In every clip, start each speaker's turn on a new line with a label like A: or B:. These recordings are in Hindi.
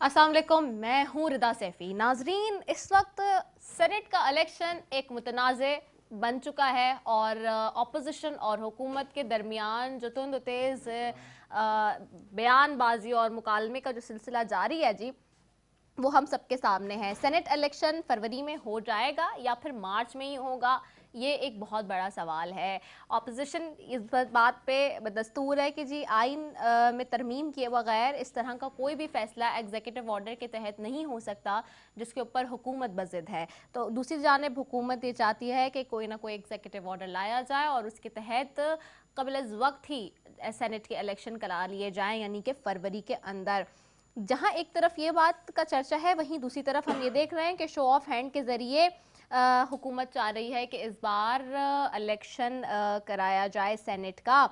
A: अस्सलाम वालेकुम, मैं हूँ रिदा सैफी। नाजरीन, इस वक्त सेनेट का इलेक्शन एक मुतनाज़ बन चुका है और अपोजिशन और हुकूमत के दरमियान जो तुंद तेज़ बयानबाजी और मुकालमे का जो सिलसिला जारी है जी, वो हम सबके सामने है। सेनेट इलेक्शन फरवरी में हो जाएगा या फिर मार्च में ही होगा, ये एक बहुत बड़ा सवाल है। ऑपोजिशन इस बात पे दस्तूर है कि जी आइन में तरमीम किए बगैर इस तरह का कोई भी फैसला एग्जीक्यूटिव ऑर्डर के तहत नहीं हो सकता जिसके ऊपर हुकूमत बज़िद है। तो दूसरी जानिब हुकूमत ये चाहती है कि कोई ना कोई एग्जीक्यूटिव ऑर्डर लाया जाए और उसके तहत कबल वक्त ही सेनेट के इलेक्शन करा लिए जाएँ, यानी कि फरवरी के अंदर। जहां एक तरफ ये बात का चर्चा है, वहीं दूसरी तरफ हम ये देख रहे हैं कि शो ऑफ हैंड के ज़रिए हुकूमत चाह रही है कि इस बार इलेक्शन कराया जाए सेनेट का।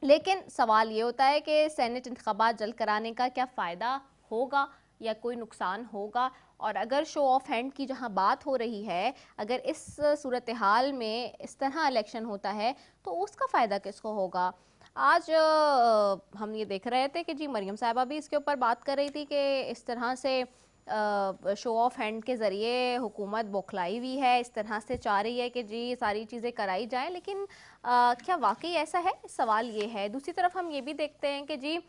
A: लेकिन सवाल ये होता है कि सेनेट इंतखाबात जल्द कराने का क्या फ़ायदा होगा या कोई नुकसान होगा। और अगर शो ऑफ हैंड की जहां बात हो रही है, अगर इस सूरत हाल में इस तरह इलेक्शन होता है तो उसका फ़ायदा किसको होगा। आज हम ये देख रहे थे कि जी मरियम साहिबा भी इसके ऊपर बात कर रही थी कि इस तरह से शो ऑफ हैंड के ज़रिए हुकूमत बौखलाई हुई है, इस तरह से चाह रही है कि जी सारी चीज़ें कराई जाएं। लेकिन क्या वाकई ऐसा है? सवाल ये है। दूसरी तरफ हम ये भी देखते हैं कि जी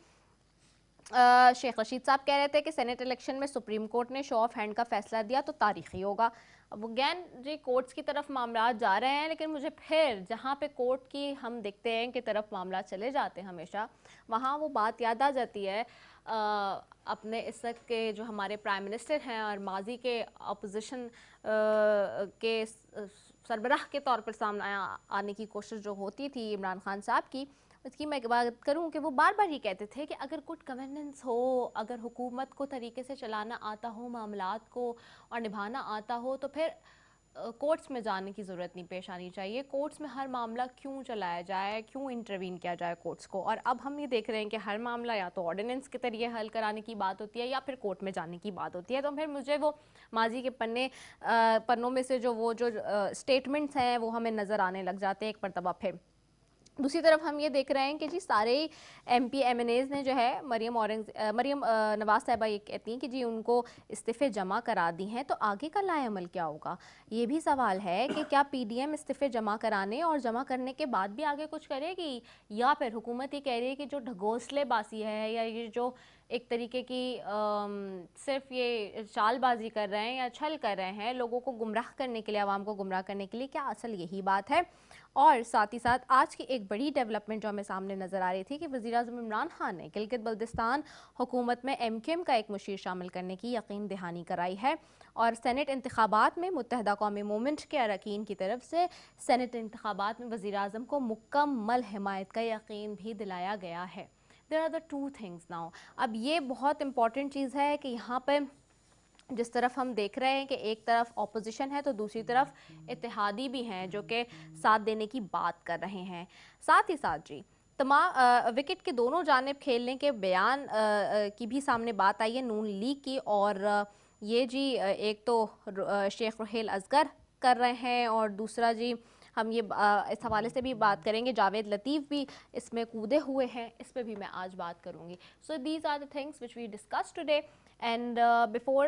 A: शेख रशीद साहब कह रहे थे कि सेनेट इलेक्शन में सुप्रीम कोर्ट ने शो ऑफ हैंड का फैसला दिया तो तारीखी होगा। अब अगैन जी कोर्ट्स की तरफ मामला जा रहे हैं, लेकिन मुझे फिर जहाँ पे कोर्ट की हम देखते हैं कि तरफ मामला चले जाते हैं हमेशा, वहाँ वो बात याद आ जाती है अपने इस वक्त के जो हमारे प्राइम मिनिस्टर हैं और माजी के अपोजिशन के सरबराह के तौर पर सामने आने की कोशिश जो होती थी इमरान खान साहब की, उसकी मैं बात करूं कि वो बार बार ये कहते थे कि अगर गुड गवर्नेंस हो, अगर हुकूमत को तरीके से चलाना आता हो, मामलात को और निभाना आता हो, तो फिर कोर्ट्स में जाने की ज़रूरत नहीं पेश आनी चाहिए। कोर्ट्स में हर मामला क्यों चलाया जाए, क्यों इंटरवीन किया जाए कोर्ट्स को। और अब हम ये देख रहे हैं कि हर मामला या तो ऑर्डिनेंस के जरिए हल कराने की बात होती है या फिर कोर्ट में जाने की बात होती है। तो फिर मुझे वो माजी के पन्नों में से जो स्टेटमेंट्स हैं वो हमें नज़र आने लग जाते हैं एक मरतबा फिर। दूसरी तरफ हम ये देख रहे हैं कि जी सारे MP MNAs ने जो है मरियम नवाज साहिबा ये कहती हैं कि जी उनको इस्तीफ़े जमा करा दी हैं, तो आगे का लाएअमल क्या होगा। ये भी सवाल है कि क्या PDM इस्तीफ़े जमा कराने और जमा करने के बाद भी आगे कुछ करेगी, या फिर हुकूमत ये कह रही है कि जो ढगोसलेबाजी है या ये जो एक तरीके की सिर्फ ये चालबाजी कर रहे हैं या छल कर रहे हैं लोगों को गुमराह करने के लिए, आवाम को गुमराह करने के लिए, क्या असल यही बात है। और साथ ही साथ आज की एक बड़ी डेवलपमेंट जो हमें सामने नज़र आ रही थी कि वज़ीर-ए-आज़म इमरान खान ने गिलगित बल्तिस्तान हुकूमत में MKM का एक मुशीर शामिल करने की यकीन दहानी कराई है और सेनेट इंतखाबात में मुत्तहदा कौमी मूवमेंट के अरकान की तरफ से सेनेट इंतखाबात में वज़ीर-ए-आज़म को मुकम्मल हिमायत का यकीन भी दिलाया गया है। There are the two things now. अब ये बहुत इंपॉर्टेंट चीज़ है कि यहाँ पर जिस तरफ हम देख रहे हैं कि एक तरफ ऑपोजिशन है तो दूसरी तरफ इत्तेहादी भी हैं जो कि साथ देने की बात कर रहे हैं। साथ ही साथ जी तमाम विकेट के दोनों जानिब खेलने के बयान की भी सामने बात आई है नून लीग की। और ये जी एक तो शेख रुहेल असगर कर रहे हैं और दूसरा जी हम ये इस हवाले से भी बात करेंगे, जावेद लतीफ़ भी इसमें कूदे हुए हैं, इस पर भी मैं आज बात करूँगी। So these are the things which we discuss today and before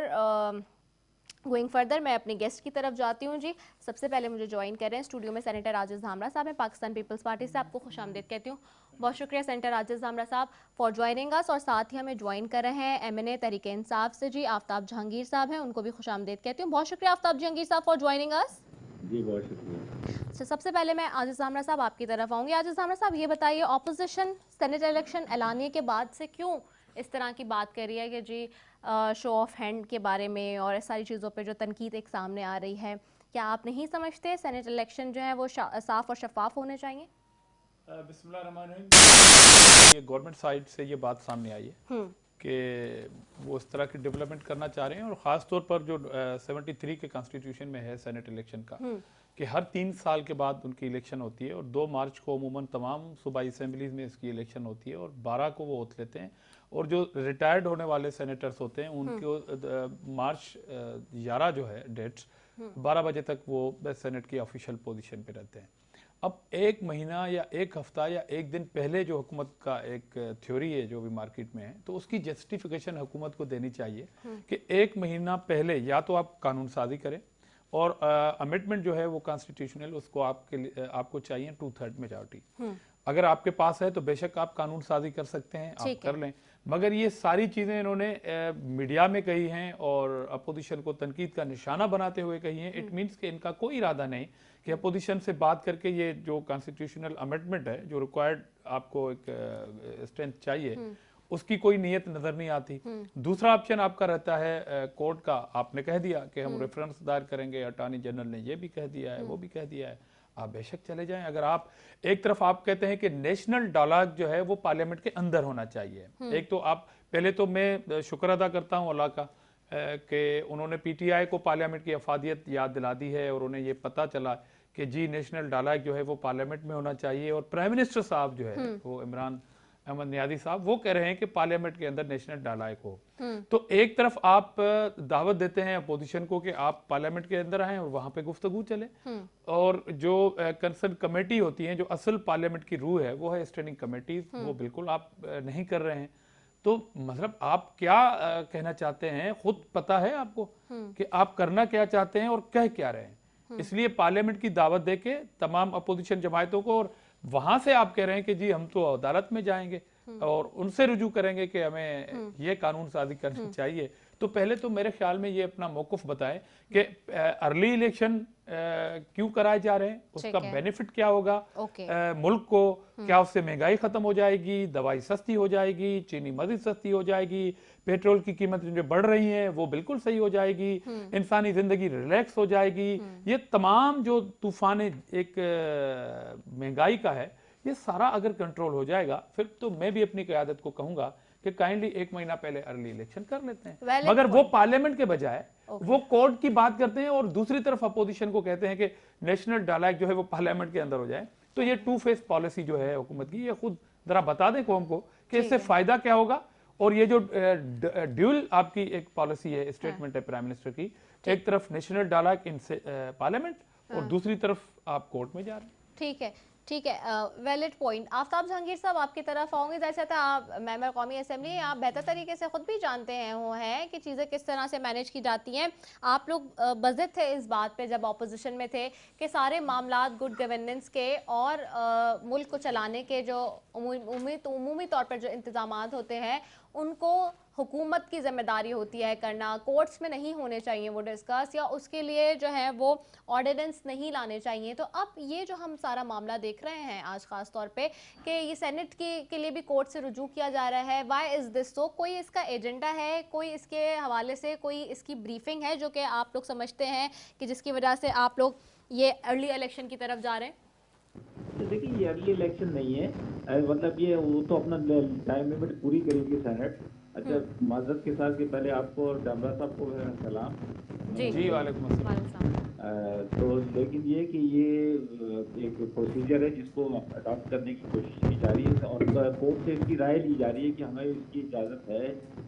A: going further मैं अपने गेस्ट की तरफ जाती हूँ जी। सबसे पहले मुझे ज्वाइन कर रहे हैं स्टूडियो में सेनेटर राजेश धामरा साहब हैं, पाकिस्तान पीपल्स पार्टी से। आपको खुशामदीद कहती हूँ। बहुत शुक्रिया सेनेटर राजेश धामरा साहब फॉर ज्वाइनिंग अस। और साथ ही हमें ज्वाइन कर रहे हैं MNA तहरीक इंसाफ से जी आफ्ताब जहांगीर साहब हैं, उनको भी खुशामदीद कहती हूँ। बहुत शुक्रिया आफ्ताब जहांगीर साहब फॉर ज्वाइनिंग अस।
B: जी बहुत शुक्रिया।
A: सबसे पहले मैं आजिज़ धामरा साहब आपकी तरफ आऊँगी। आजिज़ धामरा साहब ये बताइए, ऑपोजिशन सेनेट इलेक्शन ऐलानिए के बाद से क्यों इस तरह की बात कर रही है कि जी शो ऑफ हैंड के बारे में और सारी चीज़ों पे जो तनकीद एक सामने आ रही है, क्या आप नहीं समझते सेनेट इलेक्शन जो है वो साफ़ और शफाफ होने चाहिए?
C: बिस्मिल्लाहिर्रहमानिर्रहीम। ये गवर्नमेंट साइड से ये बात सामने आई है कि वो इस तरह की डेवलपमेंट करना चाह रहे हैं और ख़ास तौर पर जो 73 के कॉन्स्टिट्यूशन में है सेनेट इलेक्शन का कि हर 3 साल के बाद उनकी इलेक्शन होती है और 2 मार्च को अमूमन तमाम सूबाई असम्बलीज में इसकी इलेक्शन होती है और 12 को वो ओथ लेते हैं और जो रिटायर्ड होने वाले सेनेटर्स होते हैं उनको मार्च 11 जो है डेट्स 12 बजे तक वो सेनेट की ऑफिशियल पोजीशन पे रहते हैं। अब एक महीना या एक हफ्ता या एक दिन पहले जो हुकूमत का एक थ्योरी है जो भी मार्केट में है, तो उसकी जस्टिफिकेशन हुकूमत को देनी चाहिए कि एक महीना पहले या तो आप कानून साजी करें और अमेंडमेंट जो है वो कॉन्स्टिट्यूशनल, उसको आपको चाहिए 2/3 मेजॉरिटी। अगर आपके पास है तो बेशक आप कानून साजी कर सकते हैं, आप कर लें। मगर ये सारी चीजें इन्होंने मीडिया में कही हैं और अपोजिशन को तनकीद का निशाना बनाते हुए कही हैं। इट मीन्स कि इनका कोई इरादा नहीं कि अपोजिशन से बात करके ये जो कॉन्स्टिट्यूशनल अमेंडमेंट है, जो रिक्वायर्ड आपको एक स्ट्रेंथ चाहिए, उसकी कोई नीयत नजर नहीं आती। दूसरा ऑप्शन आपका रहता है कोर्ट का, आपने कह दिया कि हम रेफरेंस दायर करेंगे, अटॉर्नी जनरल ने ये भी कह दिया है, वो भी कह दिया है, आप बेशक चले जाएं। अगर आप एक तरफ आप कहते हैं कि नेशनल डायलॉग जो है वो पार्लियामेंट के अंदर होना चाहिए, एक तो आप पहले तो मैं शुक्र अदा करता हूं अल्लाह का कि उन्होंने पीटीआई को पार्लियामेंट की अफादियत याद दिला दी है और उन्हें ये पता चला कि जी नेशनल डायलॉग जो है वो पार्लियामेंट में होना चाहिए। और प्राइम मिनिस्टर साहब जो है वो इमरान अहमद नियाज़ी साहब वो कह रहे हैं कि पार्लियामेंट के अंदर नेशनल डायलॉग हो। तो एक तरफ आप दावत देते हैं अपोजिशन को कि आप पार्लियामेंट के अंदर आएं और वहां पे गुफ्तगू चले, और जो कंसर्न कमेटी होती है, जो असल पार्लियामेंट की रूह है वो है स्टैंडिंग कमेटी, वो बिल्कुल आप नहीं कर रहे हैं। तो मतलब आप क्या कहना चाहते हैं, खुद पता है आपको कि आप करना क्या चाहते हैं और कह क्या रहे हैं। इसलिए पार्लियामेंट की दावत देके तमाम अपोजिशन जमायतों को, और वहां से आप कह रहे हैं कि जी हम तो अदालत में जाएंगे और उनसे रुजू करेंगे कि हमें ये कानून साजी करनी चाहिए। तो पहले तो मेरे ख्याल में ये अपना मौकुफ बताएं कि अर्ली इलेक्शन क्यों कराए जा रहे हैं, उसका बेनिफिट क्या होगा मुल्क को, क्या उससे महंगाई खत्म हो जाएगी, दवाई सस्ती हो जाएगी, चीनी मजीद सस्ती हो जाएगी, पेट्रोल की कीमत जो बढ़ रही है वो बिल्कुल सही हो जाएगी, इंसानी जिंदगी रिलैक्स हो जाएगी। ये तमाम जो तूफान एक महंगाई का है, ये सारा अगर कंट्रोल हो जाएगा फिर तो मैं भी अपनी क़यादत को कहूंगा कि काइंडली एक महीना पहले अर्ली इलेक्शन कर लेते हैं। मगर वो पार्लियामेंट के बजाय वो कोर्ट की बात करते हैं और दूसरी तरफ अपोजिशन को कहते हैं कि नेशनल डायलॉग जो है वो पार्लियामेंट के अंदर हो जाए। तो ये टू फेस पॉलिसी जो है हुकूमत की, ये खुद जरा बता दें कौम को कि इससे फायदा क्या होगा। और ये जो ड्यूल आपकी एक पॉलिसी है, स्टेटमेंट है प्राइम मिनिस्टर की, एक तरफ नेशनल डायलॉग इन पार्लियामेंट और दूसरी तरफ आप कोर्ट में जा रहे हैं।
A: ठीक है, ठीक है, वैलिड पॉइंट। आफ्ताब जहांगीर साहब आपकी तरफ आऊँगी। जैसे था आप मेंबर कौमी असेंबली, आप बेहतर तरीके से खुद भी जानते हैं कि चीज़ें किस तरह से मैनेज की जाती हैं। आप लोग बज़िद थे इस बात पे जब ऑपोजिशन में थे कि सारे मामलात गुड गवर्नेंस के और मुल्क को चलाने के जो उमूमी तौर पर जो इंतज़ामात होते हैं उनको हुकूमत की जिम्मेदारी होती है करना, कोर्ट्स में नहीं होने चाहिए वो डिस्कस, या उसके लिए जो है वो ऑर्डिनेंस नहीं लाने चाहिए। तो अब ये जो हम सारा मामला देख रहे हैं आज खास तौर पे कि ये सेनेट के लिए भी कोर्ट से रुजू किया जा रहा है, व्हाई इज़ दिस सो? कोई इसका एजेंडा है, कोई इसके हवाले से कोई इसकी ब्रीफिंग है जो कि आप लोग समझते हैं कि जिसकी वजह से आप लोग ये अर्ली इलेक्शन की तरफ जा रहे हैं?
B: तो देखिए ये अर्ली इलेक्शन नहीं है, मतलब ये वो तो अपना टाइम लिमिट पूरी करेगी सेनेट। अच्छा, माजरत के साथ कि पहले आपको और डबरा साहब को सलाम।
C: जी वालेकुम अस्सलाम।
B: तो लेकिन ये कि ये एक प्रोसीजर है जिसको अडॉप्ट करने की कोशिश की जा रही है और कोर्ट से इसकी राय ली जा रही है कि हमें इसकी इजाज़त है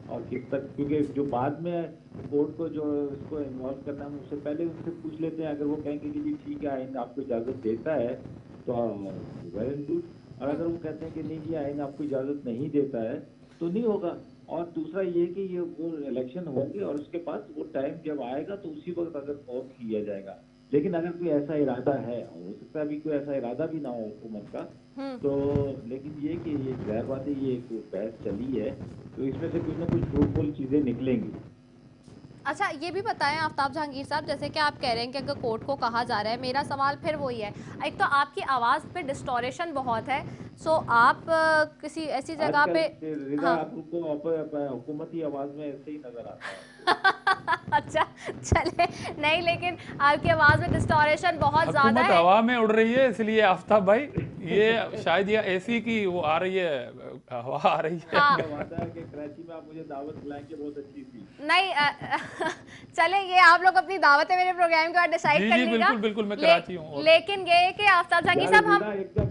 B: और किस तक, क्योंकि जो बाद में कोर्ट को जो इसको इन्वॉल्व करना है उससे पहले उनसे पूछ लेते हैं। अगर वो कहेंगे कि जी ठीक है आइन आपको इजाज़त देता है तो वेल एंड गुड, और अगर वो कहते हैं कि नहीं जी आइन आपको इजाज़त नहीं देता है तो नहीं होगा। और दूसरा ये कि ये वो इलेक्शन होंगे और उसके बाद वो टाइम जब आएगा तो उसी वक्त अगर फॉर्म किया जाएगा। लेकिन अगर कोई ऐसा इरादा है, हो सकता है अभी कोई ऐसा इरादा भी ना हो हुकूमत का, तो लेकिन ये कि ये जाहिर बात है ये एक बहस चली है तो इसमें से कुछ ना कुछ फ्रूटफुल चीज़ें निकलेंगी।
A: अच्छा, ये भी बताएं आफ्ताब जहांगीर साहब, जैसे कि आप कह रहे हैं कि अगर कोर्ट को कहा जा रहा है, मेरा सवाल फिर वही है, एक तो आपकी आवाज़ पे डिस्टोरेशन बहुत है, सो आप किसी ऐसी जगह पे
B: हुकूमती आवाज़ में ऐसे ही नजर आता है।
A: अच्छा चले, नहीं लेकिन आपकी आवाज़ में डिस्टोरेशन बहुत ज़्यादा है।
C: हवा में उड़ रही है इसलिए आफ्ताब भाई ये शायद ये एसी की वो आ रही है, हवा आ रही है।
A: हाँ।
B: वादा है कि कराची में आप मुझे दावत खिलाएंगे, बहुत अच्छी थी।
A: नहीं चले, ये आप लोग अपनी दावतें मेरे प्रोग्राम के बाद डिसाइड कर लीजिएगा।
C: बिल्कुल बिल्कुल मैं कराची हूँ।
A: लेकिन ये कि आफ्ताब जहांगीर साहब हम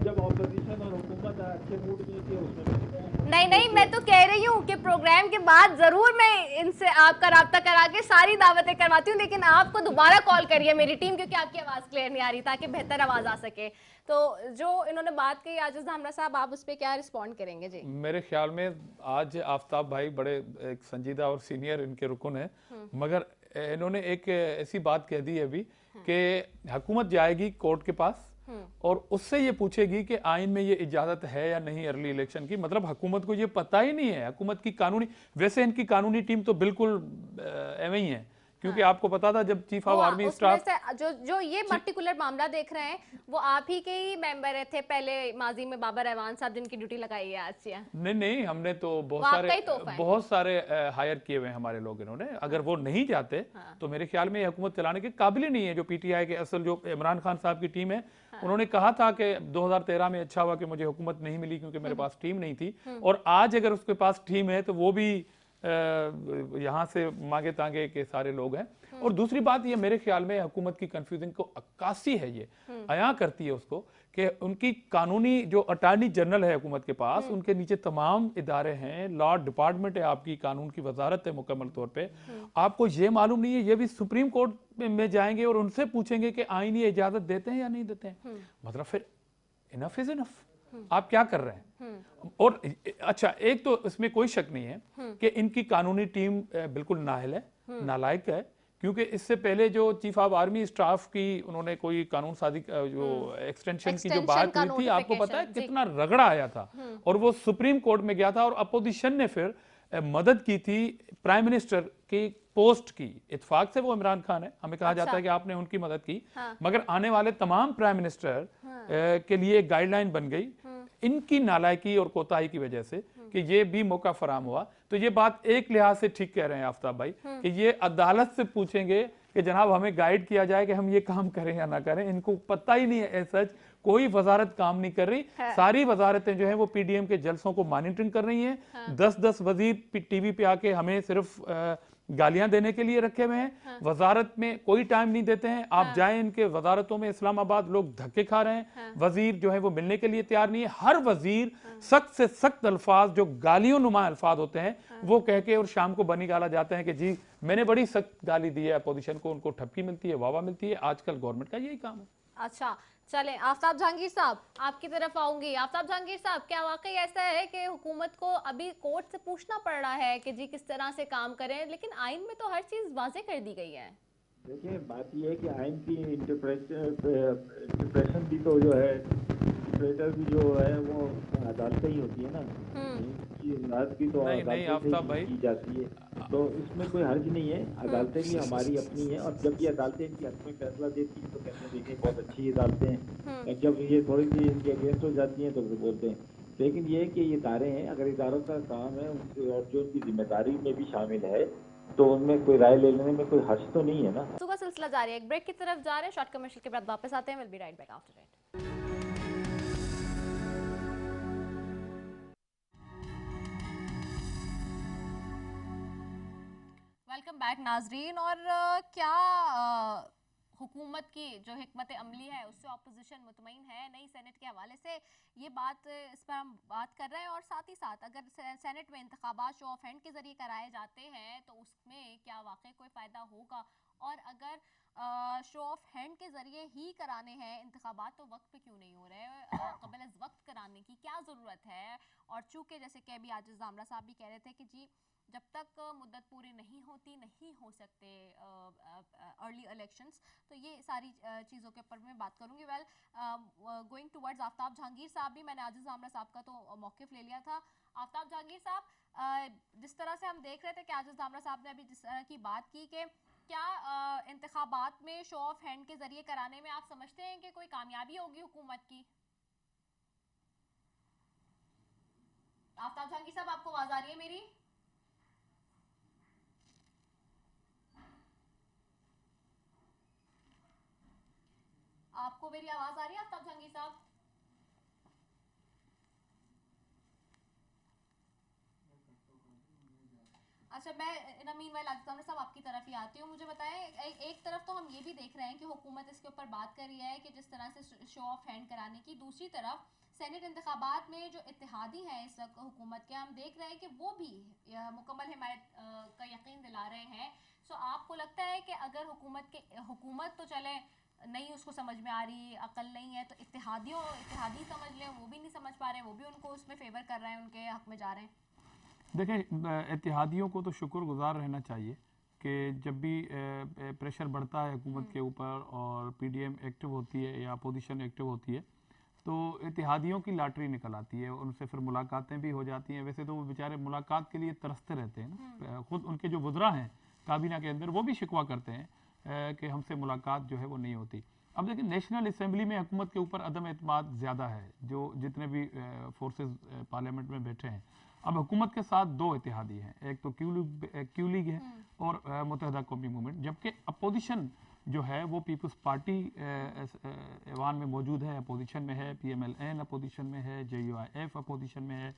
B: जब ऑपोजिशन और हुकूमत अच्छे मूड में होती है उसमें
A: नहीं नहीं, मैं तो कह रही हूँ कि प्रोग्राम के बाद जरूर मैं इनसे आपका राब्ता करा के सारी दावतें करवाती हूँ, लेकिन आपको दोबारा कॉल करिए मेरी टीम, क्योंकि आपकी आवाज़ क्लियर नहीं आ रही, ताकि बेहतर आवाज़ आ सके। तो जो इन्होंने बात कही आजिज़ धामरा साहब, आप उस पर क्या रिस्पॉन्ड करेंगे जी?
C: मेरे ख्याल में आज आफ्ताब भाई बड़े एक संजीदा और सीनियर इनके रुकन है, मगर इन्होंने एक ऐसी बात कह दी है अभी कि हुकूमत जाएगी कोर्ट के पास और उससे ये पूछेगी कि आइन में ये इजाजत है या नहीं अर्ली इलेक्शन की। मतलब हुकूमत को ये पता ही नहीं है, हुकूमत की कानूनी, वैसे इनकी कानूनी टीम तो बिल्कुल एवं ही है, क्योंकि आपको पता था जब चीफ ऑफ आर्मी स्टाफ
A: जो ये पर्टिकुलर मामला देख रहे हैं वो आप ही के ही मेंबर थे पहले माजी में, बाबर रहमान साहब, जिनकी ड्यूटी लगाई है आज से।
C: नहीं, हमने तो बहुत सारे हायर किए हुए हैं हमारे लोग इन्होंने। अगर वो नहीं जाते तो मेरे ख्याल में हुकूमत चलाने के काबिल ही नहीं है। जो पीटीआई के असल जो इमरान खान साहब की टीम है, उन्होंने कहा था कि 2013 में अच्छा हुआ कि मुझे हुकूमत नहीं मिली क्योंकि मेरे पास टीम नहीं थी, और आज अगर उसके पास टीम है तो वो भी यहाँ से मांगे तांगे के सारे लोग हैं। और दूसरी बात ये मेरे ख्याल में हुकूमत की कंफ्यूजिंग को अक्कासी है, ये अया करती है उसको कि उनकी कानूनी जो अटॉर्नी जनरल है हुकूमत के पास, उनके नीचे तमाम इदारे हैं, लॉ डिपार्टमेंट है आपकी, कानून की वजारत है मुकम्मल तौर पे। आपको ये मालूम नहीं है, ये भी सुप्रीम कोर्ट में जाएंगे और उनसे पूछेंगे कि आईनी इजाजत देते हैं या नहीं देते हैं। मतलब फिर इनफ इज इनफ, आप क्या कर रहे हैं? और अच्छा, एक तो इसमें कोई शक नहीं है कि इनकी कानूनी टीम बिल्कुल नाअहल है, नालायक है, क्योंकि इससे पहले जो चीफ ऑफ आर्मी स्टाफ की उन्होंने कोई कानून साजी जो एक्सटेंशन की जो बात हुई थी, आपको पता है कितना रगड़ा आया था, और वो सुप्रीम कोर्ट में गया था और अपोजिशन ने फिर मदद की थी प्राइम मिनिस्टर की पोस्ट की। इत्तेफाक से वो इमरान खान है, हमें कहा जाता है कि आपने उनकी मदद की, मगर आने वाले तमाम प्राइम मिनिस्टर के लिए एक गाइडलाइन बन गई इनकी नालायकी और कोताही की वजह से कि ये भी मौका फराम हुआ। तो ये बात एक लिहाज से ठीक कह रहे हैं आफ्ताब भाई कि ये अदालत से पूछेंगे कि जनाब हमें गाइड किया जाए कि हम ये काम करें या ना करें। इनको पता ही नहीं है, सच कोई वजारत काम नहीं कर रही। सारी वजारतें जो है वो पीडीएम के जलसों को मॉनिटरिंग कर रही हैं। 10-10 वजीर टीवी पे आके हमें सिर्फ गालियां देने के लिए रखे हुए हैं। वजारत में कोई टाइम नहीं देते हैं। आप जाएं इनके वजारतों में, इस्लामाबाद लोग धक्के खा रहे हैं। वजीर जो है वो मिलने के लिए तैयार नहीं है। हर वजीर सख्त से सख्त अल्फाज, जो गालियों नुमा अल्फाज होते हैं, वो कह के और शाम को बनी गाला जाते हैं कि जी मैंने बड़ी सख्त गाली दी है अपोजिशन को, उनको ठपकी मिलती है, वाह मिलती है। आजकल गवर्नमेंट का यही काम है।
A: अच्छा चलें, आफ्ताब जहांगीर साहब आपकी तरफ आऊंगी। आफ्ताब जहांगीर साहब, क्या वाकई ऐसा है कि हुकूमत को अभी कोर्ट से पूछना पड़ रहा है कि जी किस तरह से काम करें, लेकिन आइन में तो हर चीज़ वाज़ेह कर दी गई है?
B: देखिए, बात यह है कि आइन की इंटरप्रेशन भी तो जो है, इंटरप्रेटर भी जो है वो अदालतें ही होती है ना, की इमदाद भी तो अदालतें से की जाती है। तो इसमें कोई हर्ज नहीं है, अदालतें भी हमारी अपनी हैं, और जब ये अदालतें इनकी हक में फैसला देती हैं तो कहते हैं देखिए बहुत अच्छी अदालतें हैं। जब ये थोड़ी सी इनके अगेंस्ट हो जाती हैं तो फिर बोलते हैं। लेकिन ये है कि ये इदारे हैं, अगर इदारों का काम है और जो उनकी जिम्मेदारी में भी शामिल है तो उनमें कोई राय लेने में कोई हर्ज तो नहीं है ना।
A: सुबह सिलसिला जारी है, एक ब्रेक की तरफ जा रहे हैं, शॉर्ट कमर्शियल के बाद वापस आते हैं। Will be right back after it. Welcome back नाजरीन। और क्या हुकूमत की जो हिकमत अमली है उससे ऑपोजिशन मुतमईन है? नई सेनेट के हवाले से ये बात, इस पर हम बात कर रहे हैं। और साथ ही साथ अगर सेनेट में इंतखाबात शो ऑफ हैंड के जरिए कराए जाते हैं तो उसमें क्या वाकई कोई फ़ायदा होगा? और अगर शो ऑफ हैंड के जरिए ही कराने हैं इंतखाबात तो वक्त पे क्यों नहीं हो रहे? कबल अज़ वक्त कराने की क्या ज़रूरत है? और चूँकि जैसे कि अभी आजिज़ धामरा साहब भी कह रहे थे कि जी जब तक मुद्दत पूरी नहीं होती नहीं हो सकते अर्ली इलेक्शंस, तो ये सारी चीज़ों के ऊपर मैं बात करूँगी। Well, going towards Aftab Jahangir साहब भी, मैंने आजिज़ धामरा साहब का तो मौक़िफ़ ले लिया था। आफ्ताब जहांगीर साहब, जिस तरह से हम देख रहे थे कि आजिज़ धामरा साहब ने अभी जिस तरह की बात की कि क्या इंतखाबात में शो ऑफ हैंड के जरिए कराने में आप समझते हैं कि कोई कामयाबी होगी हुकूमत की? आफ्ताब जहांगीर साहब, आपको आवाज़ आ रही है मेरी? आपको मेरी आवाज आ रही है आफ्ताब जहांगीर साहब? अच्छा, मैं इन मीनवाइल आजिज़ साहब आपकी तरफ ही आती हूँ। मुझे बताएं, एक तरफ तो हम ये भी देख रहे हैं कि हुकूमत इसके ऊपर बात कर रही है कि जिस तरह से शो ऑफ हैंड कराने की, दूसरी तरफ सेनेट इंतखाबात में जो इत्तेहादी हैं इस वक्त हुकूमत के, हम देख रहे हैं कि वो भी मुकम्मल हिमायत का यकीन दिला रहे हैं। सो आपको लगता है कि अगर हुकूमत तो चले नहीं उसको समझ में आ रही, अकल नहीं है, तो इत्तेहादी समझ लें, वो भी नहीं समझ पा रहे हैं, वो भी उनको उसमें फेवर कर रहे हैं, उनके हक में जा रहे हैं?
C: देखें, इत्तेहादियों को तो शुक्रगुजार रहना चाहिए कि जब भी प्रेशर बढ़ता है हुकूमत के ऊपर और पीडीएम एक्टिव होती है या अपोजिशन एक्टिव होती है, तो इत्तेहादियों की लॉटरी निकल आती है, उनसे फिर मुलाकातें भी हो जाती हैं। वैसे तो वो बेचारे मुलाकात के लिए तरसते रहते हैं ना, खुद उनके जो वज़रा हैं काबीना के अंदर वो भी शिकवा करते हैं कि हमसे मुलाकात जो है वो नहीं होती। अब देखिए, नेशनल असम्बली में हुकूमत के ऊपर अदम एतमाद ज़्यादा है, जो जितने भी फोर्सेस पार्लियामेंट में बैठे हैं। अब हुकूमत के साथ दो इत्तेहादी हैं, एक तो क्यू लीग है और मुत्तहदा कौमी मूवमेंट, जबकि अपोजिशन जो है वो पीपल्स पार्टी ऐवान में मौजूद है, अपोजिशन में है, PMLN अपोजिशन में है, JUIF अपोजिशन में है,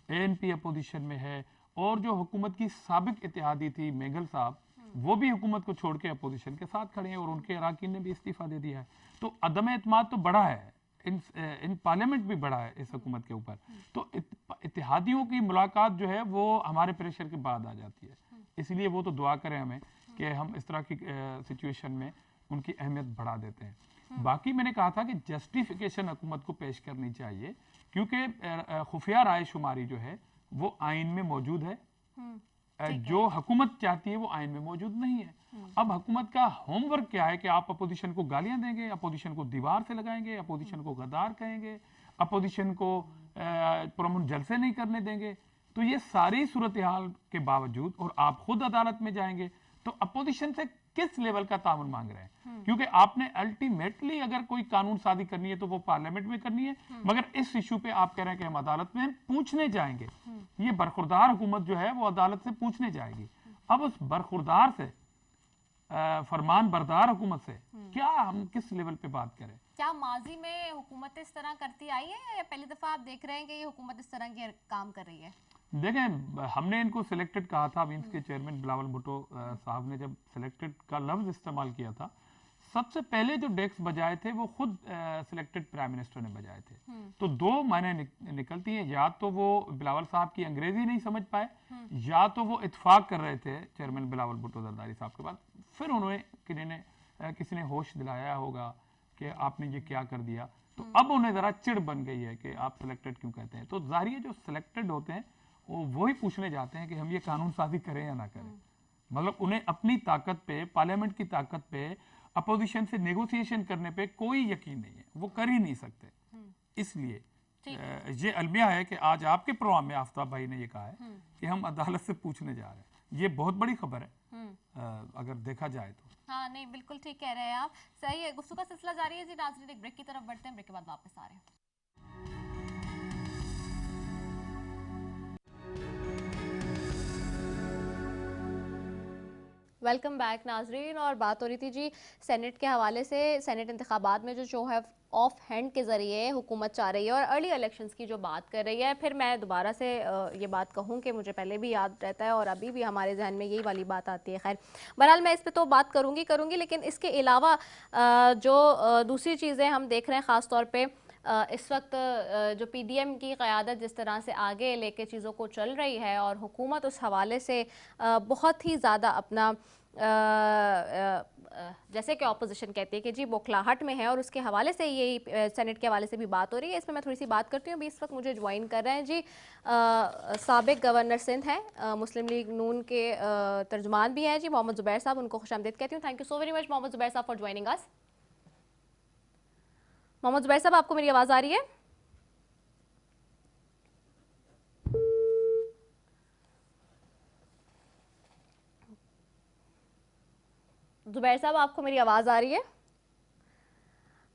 C: ANP अपोजिशन में है, और जो हुकूमत की साबिक इत्तेहादी थी मेघल साहब, वो भी हुकूमत को छोड़ के अपोजिशन के साथ खड़े हैं और उनके अराकीन ने भी इस्तीफा दे दिया है। तो अदम एतमाद तो बड़ा है, इन पार्लियामेंट भी बड़ा है इस हुकूमत के ऊपर। तो इत्तेहादियों की मुलाकात जो है वो हमारे प्रेशर के बाद आ जाती है, इसलिए वो तो दुआ करें हमें कि हम इस तरह की सिचुएशन में उनकी अहमियत बढ़ा देते हैं। बाकी मैंने कहा था कि जस्टिफिकेशन हुकूमत को पेश करनी चाहिए, क्योंकि खुफिया राय शुमारी जो है वो आइन में मौजूद है, जो हुकूमत चाहती है वो आइन में मौजूद नहीं है। अब हुकूमत का होमवर्क क्या है कि आप अपोजिशन को गालियां देंगे, अपोजिशन को दीवार से लगाएंगे, अपोजिशन को गद्दार कहेंगे, अपोजिशन को पुरअमन जलसे नहीं करने देंगे। तो ये सारी सूरत हाल के बावजूद, और आप खुद अदालत में जाएंगे, तो अपोजिशन से किस लेवल का ताउन मांग रहे हैं? क्योंकि आपने अल्टीमेटली अगर कोई कानून साजी करनी है तो वो पार्लियामेंट में करनी है, मगर इस इशू पे आप कह रहे हैं कि हम अदालत में पूछने जाएंगे। ये बरखुरदार हुकूमत जो है वो अदालत से पूछने जाएगी। अब उस बरखुरदार से, फरमान बरदार हुकूमत से क्या हम किस लेवल पे बात करें?
A: क्या माजी में हुकूमत इस तरह करती आई है या पहली दफा आप देख रहे हैं कि ये हुकूमत इस तरह के काम कर रही है?
C: देखें, हमने इनको सिलेक्टेड कहा था, विंस के चेयरमैन बिलावल भुट्टो साहब ने जब सिलेक्टेड का लफ्ज इस्तेमाल किया था, सबसे पहले जो डेस्क बजाए थे वो खुद सिलेक्टेड प्राइम मिनिस्टर ने बजाए थे। तो दो मायने निकलती हैं, या तो वो बिलावल साहब की अंग्रेजी नहीं समझ पाए, या तो वो इत्फाक कर रहे थे चेयरमैन बिलावल भुट्टो जरदारी साहब के बाद, फिर उन्होंने किसी ने होश दिलाया होगा कि आपने ये क्या कर दिया, तो अब उन्हें जरा चिड़ बन गई है कि आप सिलेक्टेड क्यों कहते हैं। तो जाहिर है जो सिलेक्टेड होते हैं वो ही पूछने जाते हैं कि हम ये कानून साजी करें या ना करें। मतलब उन्हें अपनी ताकत पे, पार्लियामेंट की ताकत पे, अपोजिशन से नेगोशिएशन करने पे कोई यकीन नहीं है, वो कर ही नहीं सकते। इसलिए ये अलमिया है कि आज आपके प्रोग्राम में आफ्ताब भाई ने ये कहा है कि हम अदालत से पूछने जा रहे हैं। ये बहुत बड़ी खबर है अगर देखा जाए तो।
A: हाँ, नहीं, बिल्कुल ठीक कह रहे हैं आप, सही है। गुफ्तगू का सिलसिला जारी है जी। नाज़रीन, एक ब्रेक की तरफ बढ़ते हैं, ब्रेक के बाद वापस आ रहे हैं। वेलकम बैक नाजरीन, और बात हो रही थी जी सेनेट के हवाले से। सेनेट इंतखाबात में जो है ऑफ हैंड के ज़रिए हुकूमत चाह रही है और अर्ली इलेक्शंस की जो बात कर रही है। फिर मैं दोबारा से ये बात कहूँ कि मुझे पहले भी याद रहता है और अभी भी हमारे जहन में यही वाली बात आती है। खैर, बहरहाल मैं इस पर तो बात करूँगी, लेकिन इसके अलावा जो दूसरी चीज़ें हम देख रहे हैं, ख़ास तौर पर इस वक्त जो पीडीएम की क़यादत जिस तरह से आगे लेके चीज़ों को चल रही है, और हुकूमत उस हवाले से बहुत ही ज़्यादा अपना जैसे कि अपोजिशन कहती है कि जी बौखलाहट में है, और उसके हवाले से यही सेनेट के हवाले से भी बात हो रही है। इसमें मैं थोड़ी सी बात करती हूँ। अभी इस वक्त मुझे ज्वाइन कर रहे हैं जी साबिक गवर्नर सिंध हैं, मुस्लिम लीग नून के तर्जुमान भी हैं जी, मोहम्मद ज़ुबैर साहब। उनको खुशामदीद कहती हूँ। Thank you so very much Mohammad Zubair साहब for joining us. Mohammad Zubair साहब, आपको मेरी आवाज़ आ रही है? ज़ुबैर साहब, आपको मेरी आवाज़ आ रही है?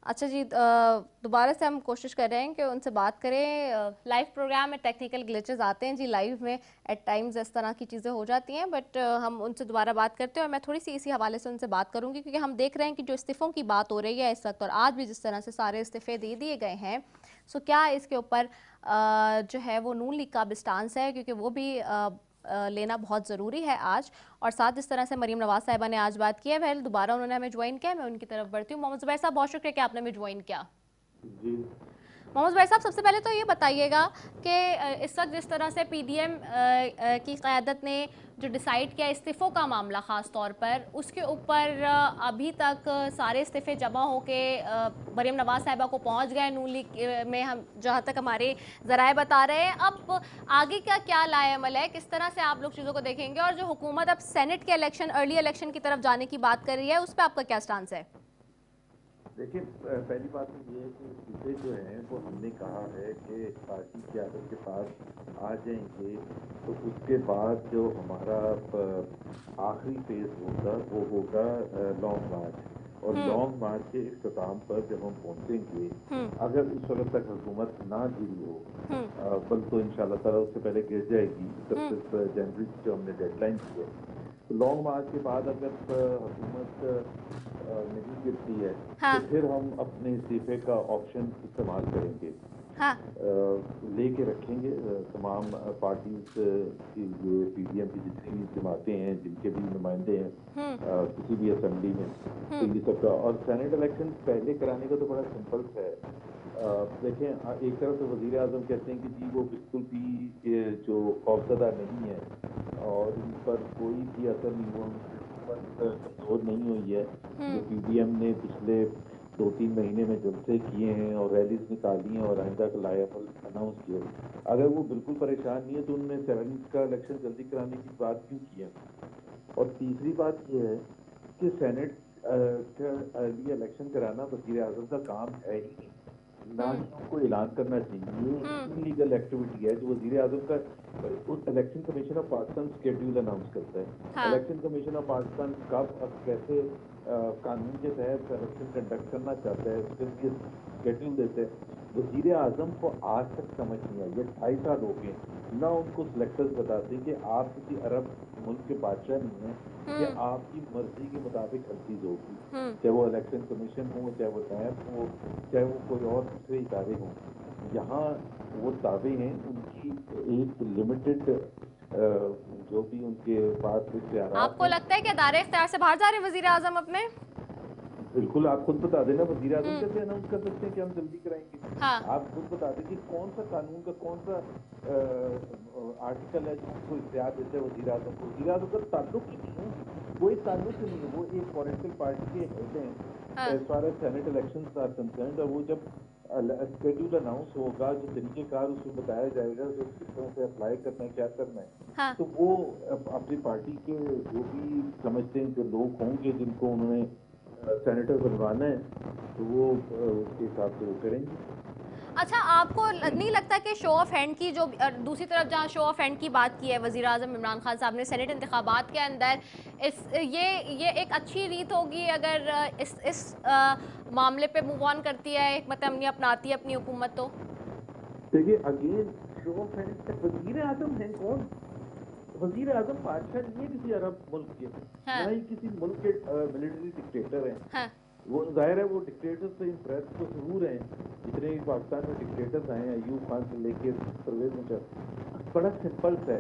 A: अच्छा जी, दोबारा से हम कोशिश कर रहे हैं कि उनसे बात करें। लाइव प्रोग्राम में टेक्निकल ग्लिचेस आते हैं जी, लाइव में एट टाइम्स इस तरह की चीज़ें हो जाती हैं, बट हम उनसे दोबारा बात करते हैं और मैं थोड़ी सी इसी हवाले से उनसे बात करूंगी, क्योंकि हम देख रहे हैं कि जो इस्तीफ़ों की बात हो रही है इस वक्त, और आज भी जिस तरह से सारे इस्तीफ़े दे दिए गए हैं, सो क्या इसके ऊपर जो है वो नून लीग का भी स्टांस है, क्योंकि वो भी लेना बहुत ज़रूरी है आज। और साथ जिस तरह से मरीम नवाज साहिबा ने आज बात की है, वह दोबारा उन्होंने हमें ज्वाइन किया, मैं उनकी तरफ बढ़ती हूँ। मोहम्मद ज़ुबैर साहब, बहुत शुक्रिया कि आपने हमें ज्वाइन किया। मोहम्मद भाई साहब, सबसे पहले तो ये बताइएगा कि इस वक्त जिस तरह से पीडीएम की क़यादत ने जो डिसाइड किया इस्तीफ़ों का मामला ख़ास तौर पर, उसके ऊपर अभी तक सारे इस्तीफ़े जमा होके मरीम नवाज़ साहिबा को पहुंच गए नून लीग में, हम जहां तक हमारे ज़राए बता रहे हैं। अब आगे का क्या लाएअमल है, किस तरह से आप लोग चीज़ों को देखेंगे, और जो हुकूमत अब सेनेट के इलेक्शन, अर्ली इलेक्शन की तरफ जाने की बात कर रही है, उस पर आपका क्या स्टांस है?
D: देखिए, पहली बात तो ये है कि इसे जो है वो हमने कहा है कि पार्टी क़यादत के पास आ जाएंगे तो उसके बाद जो हमारा आखिरी फेज होगा वो होगा लॉन्ग मार्च, और लॉन्ग मार्च के इख्तिताम पर जब हम पहुंचेंगे, अगर उस वक्त तक हुकूमत ना गिरी हो, बल तो इंशाल्लाह ताला उससे पहले गिर जाएगी 31 जनवरी जो हमने डेडलाइन की है, तो लॉन्ग मार्च के बाद अगर हुकूमत नहीं गिरती है,
A: हाँ।
D: तो फिर हम अपने इस्तीफे का ऑप्शन इस्तेमाल करेंगे।
A: हाँ।
D: लेके रखेंगे तमाम पार्टीज की, ये पीडीएम की जितनी भी जमातें हैं, जिनके भी नुमाइंदे हैं किसी भी असेंबली में, तो ये सबका। और सेनेट इलेक्शन पहले कराने का तो बड़ा सिंपल है। देखें, एक तरफ तो वजीर आजम कहते हैं कि जी वो बिल्कुल भी जो खौफजदा नहीं है और इन पर कोई भी असर नहीं हुआ, कमजोर नहीं हुई है। जो पीडीएम ने पिछले 2-3 महीने में जलसे किए हैं और रैलीज निकाली हैं और आइंदा का लाएअमल अनाउंस किया, अगर वो बिल्कुल परेशान नहीं है तो उन्होंने सेनेट का इलेक्शन जल्दी कराने की बात क्यों की है? और तीसरी बात ये है कि सेनेट का लिए इलेक्शन कराना वज़ीर आज़म का काम है ही नहीं, ना ही उनको ऐलान करना चाहिए। ये इलीगल एक्टिविटी है जो वज़ीर आज़म का उस election commission of Pakistan schedule announce करता है।
A: हाँ।
D: इलेक्शन कमीशन ऑफ पाकिस्तान कब और कैसे कानून के तहत इलेक्शन कंडक्ट करना चाहता है, उसके लिए शेड्यूल देते हैं। वज़ीर आज़म को आज तक समझ नहीं आई, ये 2.5 साल हो गए, ना उनको सिलेक्टर्स बताते कि आप किसी अरब मुल्क के बादशाह नहीं हैं कि आपकी मर्जी के मुताबिक हर चीज होगी, चाहे वो इलेक्शन कमीशन हो, चाहे वो नैब हो, चाहे वो कोई और दूसरे इदारे हों। यहाँ वो दावे हैं उनकी एक लिमिटेड जो भी उनके पास इख्तियार।
A: आपको लगता है कि अदारे इख्तियार से बाहर जा रहे हैं वजीर आजम अपने?
D: बिल्कुल, आप खुद बता देना, वज़ीर आज़म कैसे अनाउंस कर सकते हैं कि हम जल्दी कराएंगे?
A: हाँ।
D: आप खुद बता दें कि कौन सा कानून का कौन सा आर्टिकल है जो उसको इख्तियार देता है वज़ीर आज़म को? वज़ीर आज़म का ताल्लुक ही नहीं है, कोई ताल्लुक ही नहीं है, वो एक पॉलिटिकल पार्टी के हेड हैं as far as senate elections are concerned. और वो जब शेड्यूल अनाउंस होगा, जो तरीक़ेकार उसमें बताया जाएगा, जो किस तरह से अप्लाई करना है, क्या करना है,
A: हाँ।
D: तो वो अपनी पार्टी के जो भी समझते हैं जो लोग होंगे जिनको उन्होंने सेनेटर बनवाना है, तो वो उसके हिसाब से वो करेंगे।
A: अच्छा, आपको नहीं लगता कि शो ऑफ हैंड की जो दूसरी तरफ जहां शो ऑफ हैंड की बात की है वज़ीर आज़म इमरान खान साहब ने सेनेट इंतखाबात के अंदर, ये एक अच्छी रीत होगी अगर इस मामले पे मूव ऑन करती है, एक मतलब अपनाती है अपनी हुकूमत? तो
D: देखिए, अगेन शो ऑफ हैंड, वज़ीर आज़म है कौन? वज़ीर आज़म बादशाह नहीं है किसी अरब मुल्क के,
A: हाँ।
D: ना ही किसी मुल्क के मिलिट्री डिक्टेटर हैं।
A: हाँ।
D: वो जाहिर है वो डिक्टेटर से इम्प्रेस तो जरूर हैं, जितने भी पाकिस्तान में डिक्टेटर्स आए हैं, अयूब खान से लेके परवेज मुशर्रफ। बड़ा सिंपल है,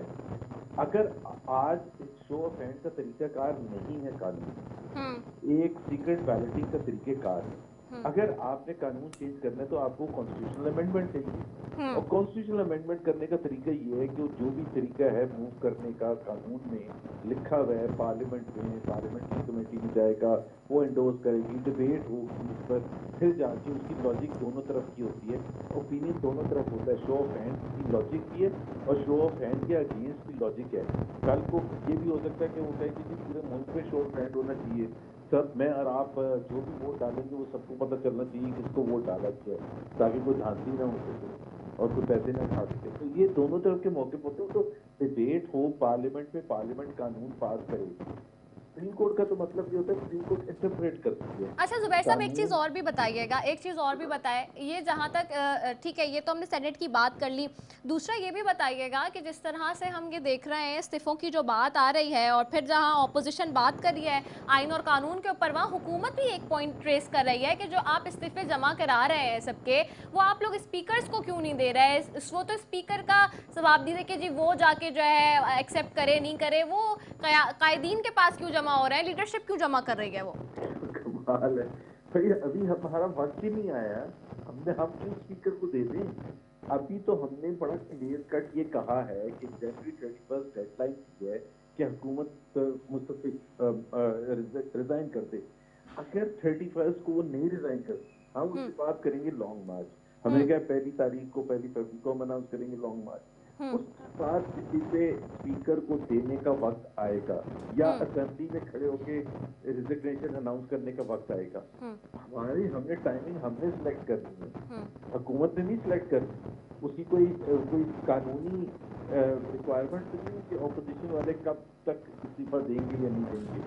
D: अगर आज शो ऑफ हैंड का तरीकाकार नहीं है कानून, एक सीक्रेट बैलेटिंग का तरीकेकार है। अगर आपने कानून चेंज करना है तो आपको कॉन्स्टिट्यूशनल अमेंडमेंट चाहिए, और कॉन्स्टिट्यूशनल अमेंडमेंट करने का तरीका ये है कि जो भी तरीका है मूव करने का कानून में लिखा हुआ है, पार्लियामेंट में, पार्लियामेंट की कमेटी में जाएगा, वो एंडोर्स करेगी, डिबेट होगी उस पर, फिर जाके उसकी लॉजिक दोनों तरफ की होती है, ओपिनियन दोनों तरफ होता है। शो ऑफ हैंड की लॉजिक भी है और शो ऑफ हैंड के अगेंस्ट भी लॉजिक है। कल को ये भी हो सकता है कि वो कहे कि पूरे मुल्क में शो ऑफ हैंड होना चाहिए, सब मैं और आप जो भी वोट डालेंगे वो सबको पता चलना चाहिए किसको वोट डाला गया, ताकि कोई धांधली ना हो सके और कोई पैसे ना खा सके। तो ये दोनों तरफ के मौके पर होते हैं, तो डिबेट हो पार्लियामेंट में, पार्लियामेंट कानून पास करे। सुप्रीम कोर्ट का तो मतलब ये होता है सुप्रीम कोर्ट इंटरप्रेट कर सकती है।
A: अच्छा जुबैर साहब, एक चीज़ और भी बताइएगा, एक चीज़ और भी बताएं, ये जहाँ तक ठीक है, ये तो हमने सेनेट की बात कर ली, दूसरा ये भी बताइएगा कि जिस तरह से हम ये देख रहे हैं इस्तीफ़ों की जो बात आ रही है, और फिर जहाँ ऑपोजिशन बात कर रही है आइन और कानून के ऊपर, वहाँ हुकूमत भी एक पॉइंट ट्रेस कर रही है कि जो आप इस्तीफ़े जमा करा रहे हैं सबके, वो आप लोग स्पीकर्स को क्यों नहीं दे रहे हैं? वो तो स्पीकर का जवाब दे कि जी वो जाके जो है एक्सेप्ट करे नहीं करे, वो कायदीन के पास क्यों जमा हो रहे हैं, लीडरशिप क्यों जमा कर रही है वो?
D: कमाल है भाई, अभी हमारा वक्त ही नहीं आया हम क्यों स्पीकर को दे दें? अभी तो हमने बड़ा क्लियर कट ये कहा है कि जनवरी 31 डेडलाइन की है कि हुकूमत मुस्तफी रिजाइन कर दे। अगर 31 को वो नहीं रिजाइन करती, हम उसके बाद करेंगे लॉन्ग मार्च। हमने कहा पहली तारीख को, पहली फरवरी को हम अनाउंस करेंगे लॉन्ग मार्च। उसके बाद किसी पे स्पीकर को देने का वक्त आएगा या असेंबली में खड़े होके रिजिग्नेशन अनाउंस करने का वक्त आएगा। हमने टाइमिंग हमने सिलेक्ट करनी है, हुकूमत ने नहीं सिलेक्ट करनी। उसकी कोई कानूनी रिक्वायरमेंट तो नहीं कि ऑपोजिशन वाले कब तक इस्तीफा देंगे या नहीं देंगे।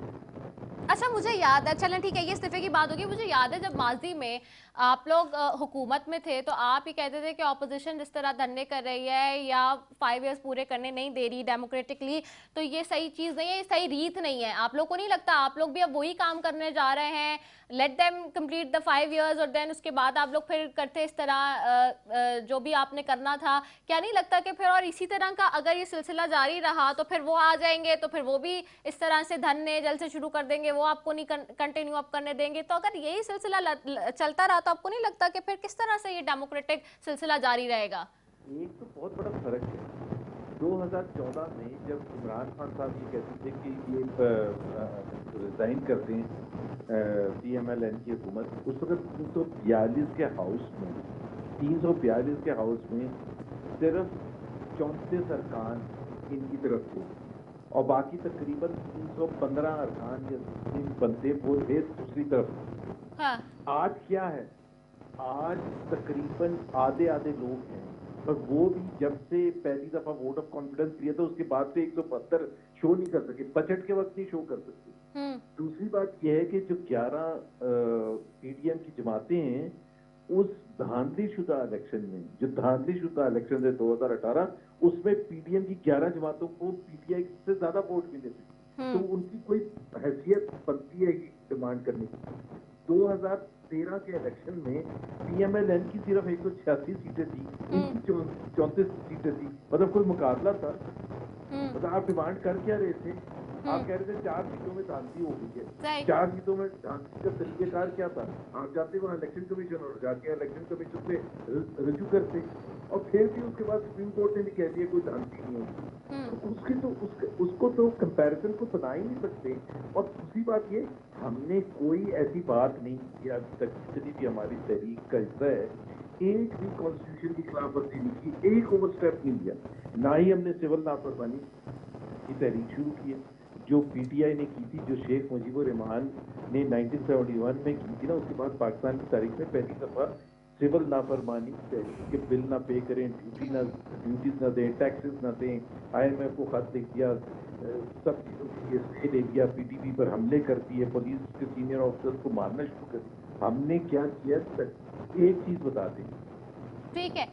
A: अच्छा, मुझे याद है, चलें ठीक है, ये इस्तीफे की बात होगी। मुझे याद है जब माजी में आप लोग हुकूमत में थे तो आप ही कहते थे कि ऑपोजिशन जिस तरह धरने कर रही है या 5 इयर्स पूरे करने नहीं दे रही डेमोक्रेटिकली, तो ये सही चीज़ नहीं है, ये सही रीत नहीं है। आप लोग को नहीं लगता आप लोग भी अब वही काम करने जा रहे हैं, let them complete the 5 years और देन उसके बाद आप लोग फिर करते इस तरह जो भी आपने करना था? क्या नहीं लगता कि फिर और इसी तरह का अगर ये सिलसिला जारी रहा तो फिर वो आ जाएंगे तो फिर वो भी इस तरह से धरने जल्द से शुरू कर देंगे, वो आपको नहीं कंटिन्यू अप करने देंगे? तो अगर यही सिलसिला चलता रहा तो आपको नहीं लगता कि फिर किस तरह से ये डेमोक्रेटिक सिलसिला जारी रहेगा?
D: एक तो बहुत बड़ा फर्क है। 2014 में जब इमरान खान साहब ये कहते थे कि ये रिजाइन कर दें PMLN की हुकूमत, उस वक्त 342 के हाउस में सिर्फ 34 अरकान इनकी तरफ थे और बाकी तकरीबन 315 अरकान या बनते वो थे दूसरी तरफ।
A: हाँ।
D: आज क्या है? आज तकरीबन आधे लोग हैं, और वो भी जब से पहली दफा वोट ऑफ कॉन्फिडेंस दिया था उसके बाद से 172 शो नहीं कर सके, बजट के वक्त नहीं शो कर सकते। दूसरी बात यह है कि जो 11 PDM की जमातें हैं, उस धांधलीशुदा इलेक्शन में, जो धांधलीशुदा इलेक्शन है 2018, उसमें PDM की 11 जमातों को PTI से ज्यादा वोट मिले थे। तो उनकी कोई हैसियत बनती है डिमांड करने की। 2013 के इलेक्शन में PMLN की सिर्फ 186 सीटें थी, इनकी 34 सीटें थी, मतलब कोई मुकाबला था। मतलब आप डिमांड कर क्या रहे थे? आप कह रहे थे 4 सीटों में धांधली हो गई है। 4 सीटों में धांधली का तरीकेकार क्या था? आप जाते वहाँ इलेक्शन कमीशन और जाके इलेक्शन कमीशन पे रजू करते, और फिर भी उसके बाद सुप्रीम कोर्ट ने भी कह दिया कोई धांधली नहीं होगी। उसको तो कंपैरिजन को बना ही नहीं सकते। और दूसरी बात ये, हमने कोई ऐसी बात नहीं की अभी तक, जितनी भी हमारी तहरीक का हिस्सा है, एक भी कॉन्स्टिट्यूशन की खिलाफ वर्जी नहीं की, एक ओवर स्टेप नहीं लिया। ना ही हमने सिविल नाफरमानी की तहरीक शुरू की है जो PTI ने की थी, जो शेख मुजीबुर रहमान ने 1971 में की थी ना। उसके बाद पाकिस्तान की तारीख में पहली दफा सिविल नाफरमानी के बिल ना पे करें, ड्यूटीज ना दें, टैक्सेस ना दें, IMF को खत लिख दिया, सब चीज़ों के लिए स्टे ले लिया, PTP पर हमले कर दिए, पुलिस के सीनियर ऑफिसर्स को मारना शुरू कर दिया। हमने क्या किया? एक चीज़ बता दें।
A: ठीक है,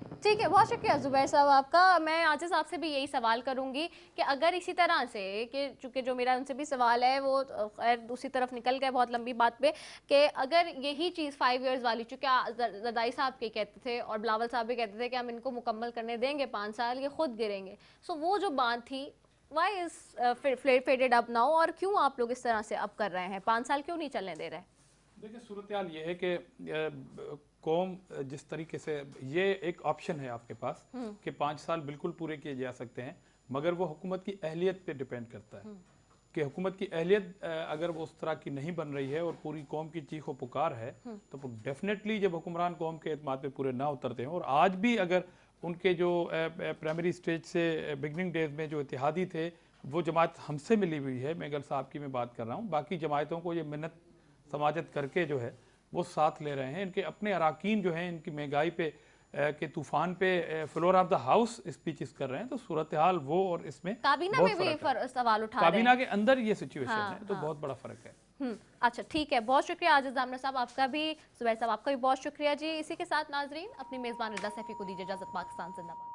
A: बहुत शुक्रिया ज़ुबैर साहब आपका। मैं आजिज़ साहब से भी यही सवाल करूंगी कि अगर इसी तरह से, कि चूँकि जो मेरा उनसे भी सवाल है वो खैर दूसरी तरफ निकल गए बहुत लंबी बात पे, कि अगर यही चीज़ 5 इयर्स वाली, चूँकि जरदारी साहब के कहते थे और बिलावल साहब भी कहते थे कि हम इनको मुकम्मल करने देंगे 5 साल, ये खुद गिरेंगे। सो वो जो बात थी, why is faded up now, और क्यों आप लोग इस तरह से अब कर रहे हैं? 5 साल क्यों नहीं चलने दे रहे?
C: देखिए, सूरत हाल ये है कि कौम जिस तरीके से, ये एक ऑप्शन है आपके पास कि 5 साल बिल्कुल पूरे किए जा सकते हैं, मगर वो हुकूमत की अहलियत पे डिपेंड करता है कि हुकूमत की अहलियत अगर वो उस तरह की नहीं बन रही है और पूरी कौम की चीखो पुकार है, तो डेफिनेटली जब हुक्मरान कौम के एतमाद पे पूरे ना उतरते हैं, और आज भी अगर उनके जो प्राइमरी स्टेज से बिगनिंग डेज में जो इत्तेहादी थे, वो जमात हमसे मिली हुई है, मेगल साहब की मैं बात कर रहा हूँ, बाकी जमातों को ये मिन्नत समाजत करके जो है वो साथ ले रहे हैं। इनके अपने अराकीन जो हैं, इनकी महंगाई पे के तूफान पे floor of the house speeches कर रहे हैं। तो सूरत हाल वो और इसमें
A: काबीना में भी सवाल उठा रहे हैं।
C: काबीना के अंदर ये सिचुएशन है, तो बहुत बड़ा फर्क है।
A: अच्छा ठीक है, बहुत शुक्रिया आजिज़ दामना साहब आपका भी, ज़ुबैर साहब आपका भी बहुत शुक्रिया जी। इसी के साथ नाजरीन, अपनी मेज़बान रिदा सैफी को दीजिए इजाज़त। पाकिस्तान जिंदाबाद।